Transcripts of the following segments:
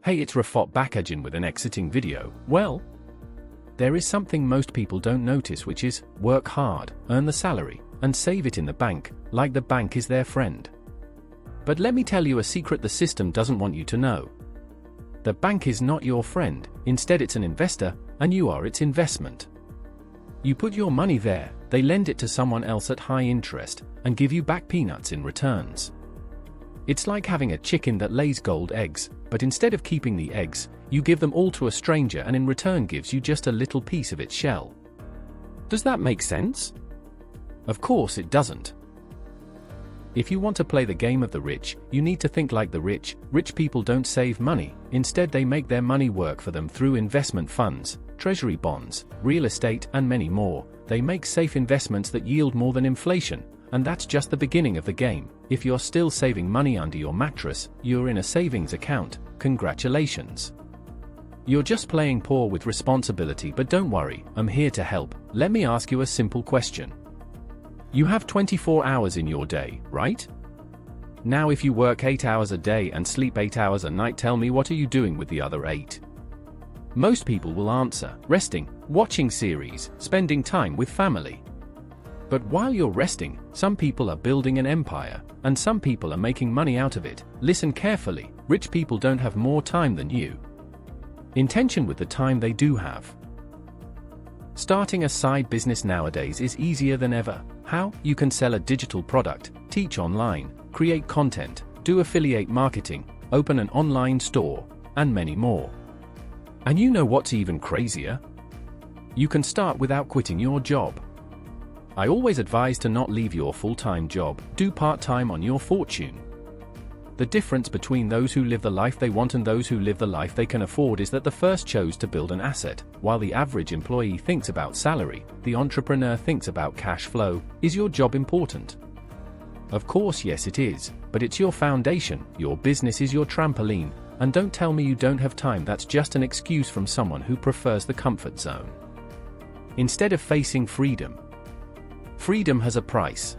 Hey, it's Rafat Bakajin with an exiting video. Well, there is something most people don't notice, which is work hard, earn the salary, and save it in the bank, like the bank is their friend. But let me tell you a secret the system doesn't want you to know. The bank is not your friend, instead it's an investor, and you are its investment. You put your money there, they lend it to someone else at high interest, and give you back peanuts in returns. It's like having a chicken that lays gold eggs, but instead of keeping the eggs, you give them all to a stranger and in return gives you just a little piece of its shell. Does that make sense? Of course it doesn't. If you want to play the game of the rich, you need to think like the rich. Rich people don't save money, instead they make their money work for them through investment funds, treasury bonds, real estate, and many more. They make safe investments that yield more than inflation, and that's just the beginning of the game. If you're still saving money under your mattress, you're in a savings account, congratulations. You're just playing poor with responsibility, but don't worry, I'm here to help. Let me ask you a simple question. You have 24 hours in your day, right? Now if you work 8 hours a day and sleep 8 hours a night, tell me, what are you doing with the other 8? Most people will answer, resting, watching series, spending time with family. But while you're resting, some people are building an empire, and some people are making money out of it. Listen carefully, rich people don't have more time than you. Intention with the time they do have. Starting a side business nowadays is easier than ever. How? You can sell a digital product, teach online, create content, do affiliate marketing, open an online store, and many more. And you know what's even crazier? You can start without quitting your job. I always advise to not leave your full-time job, do part-time on your fortune. The difference between those who live the life they want and those who live the life they can afford is that the first chose to build an asset, while the average employee thinks about salary, the entrepreneur thinks about cash flow. Is your job important? Of course yes it is, but it's your foundation, your business is your trampoline, and don't tell me you don't have time. That's just an excuse from someone who prefers the comfort zone. Instead of facing freedom. Freedom has a price.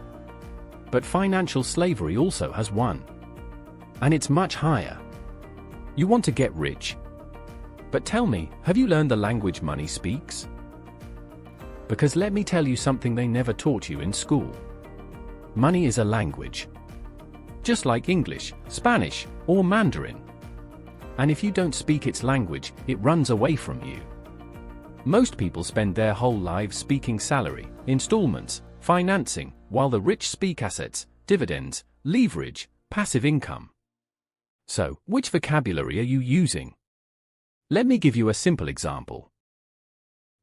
But financial slavery also has one. And it's much higher. You want to get rich. But tell me, have you learned the language money speaks? Because let me tell you something they never taught you in school. Money is a language. Just like English, Spanish, or Mandarin. And if you don't speak its language, it runs away from you. Most people spend their whole lives speaking salary, installments, financing, while the rich speak assets, dividends, leverage, passive income. So, which vocabulary are you using? Let me give you a simple example.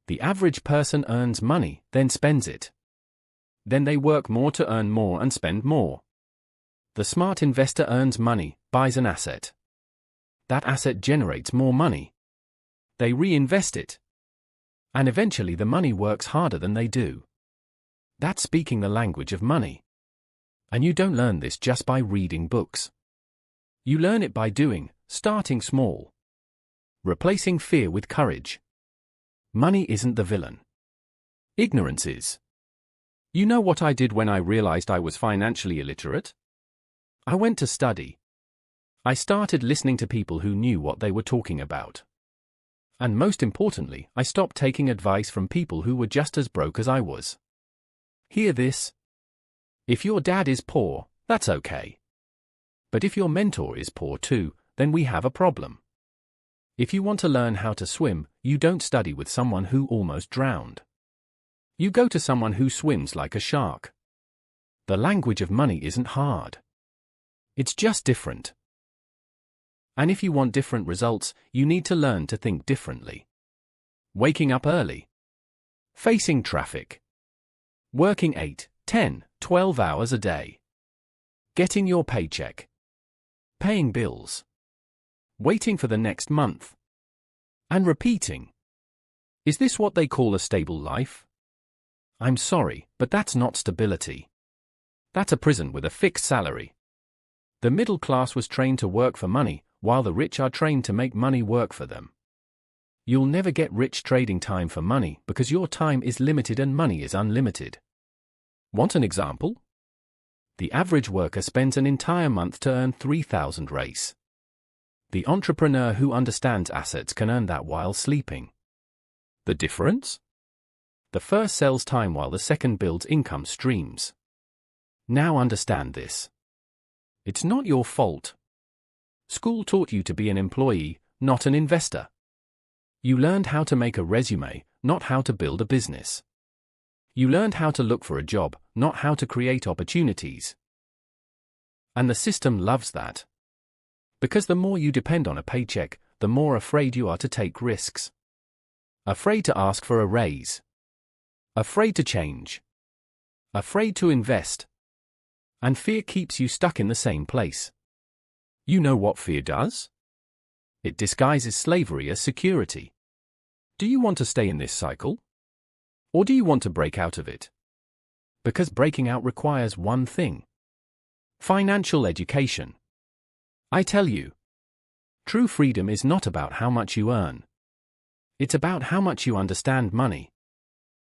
The average person earns money, then spends it. Then they work more to earn more and spend more. The smart investor earns money, buys an asset. That asset generates more money. They reinvest it. And eventually the money works harder than they do. That's speaking the language of money. And you don't learn this just by reading books. You learn it by doing, starting small. Replacing fear with courage. Money isn't the villain. Ignorance is. You know what I did when I realized I was financially illiterate? I went to study. I started listening to people who knew what they were talking about. And most importantly, I stopped taking advice from people who were just as broke as I was. Hear this? If your dad is poor, that's okay. But if your mentor is poor too, then we have a problem. If you want to learn how to swim, you don't study with someone who almost drowned. You go to someone who swims like a shark. The language of money isn't hard. It's just different. And if you want different results, you need to learn to think differently. Waking up early. Facing traffic. Working 8, 10, 12 hours a day. Getting your paycheck. Paying bills. Waiting for the next month. And repeating. Is this what they call a stable life? I'm sorry, but that's not stability. That's a prison with a fixed salary. The middle class was trained to work for money, while the rich are trained to make money work for them. You'll never get rich trading time for money because your time is limited and money is unlimited. Want an example? The average worker spends an entire month to earn 3,000 race. The entrepreneur who understands assets can earn that while sleeping. The difference? The first sells time while the second builds income streams. Now understand this. It's not your fault. School taught you to be an employee, not an investor. You learned how to make a resume, not how to build a business. You learned how to look for a job, not how to create opportunities. And the system loves that. Because the more you depend on a paycheck, the more afraid you are to take risks. Afraid to ask for a raise. Afraid to change. Afraid to invest. And fear keeps you stuck in the same place. You know what fear does? It disguises slavery as security. Do you want to stay in this cycle? Or do you want to break out of it? Because breaking out requires one thing: financial education. I tell you, true freedom is not about how much you earn. It's about how much you understand money.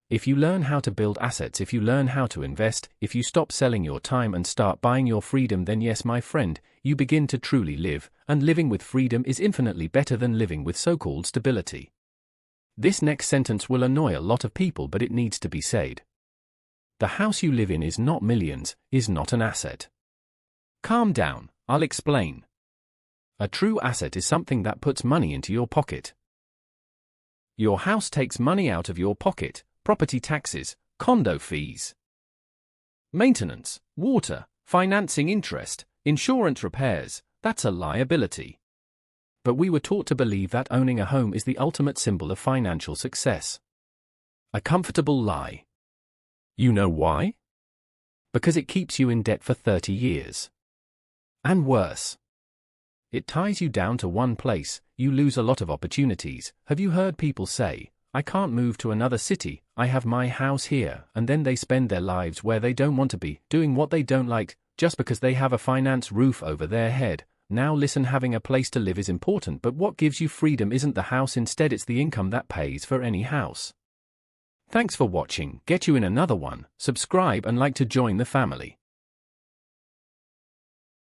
If you learn how to build assets, if you learn how to invest, if you stop selling your time and start buying your freedom, then yes, my friend, you begin to truly live, and living with freedom is infinitely better than living with so-called stability. This next sentence will annoy a lot of people, but it needs to be said. The house you live in is not millions, is not an asset. Calm down, I'll explain. A true asset is something that puts money into your pocket. Your house takes money out of your pocket: property taxes, condo fees, maintenance, water, financing, interest, insurance, repairs. That's a liability. But we were taught to believe that owning a home is the ultimate symbol of financial success. A comfortable lie. You know why? Because it keeps you in debt for 30 years. And worse. It ties you down to one place. You lose a lot of opportunities. Have you heard people say, I can't move to another city, I have my house here, and then they spend their lives where they don't want to be, doing what they don't like, just because they have a finance roof over their head? Now listen, having a place to live is important, but what gives you freedom isn't the house, instead it's the income that pays for any house. Thanks for watching. Get you in another one. Subscribe and like to join the family.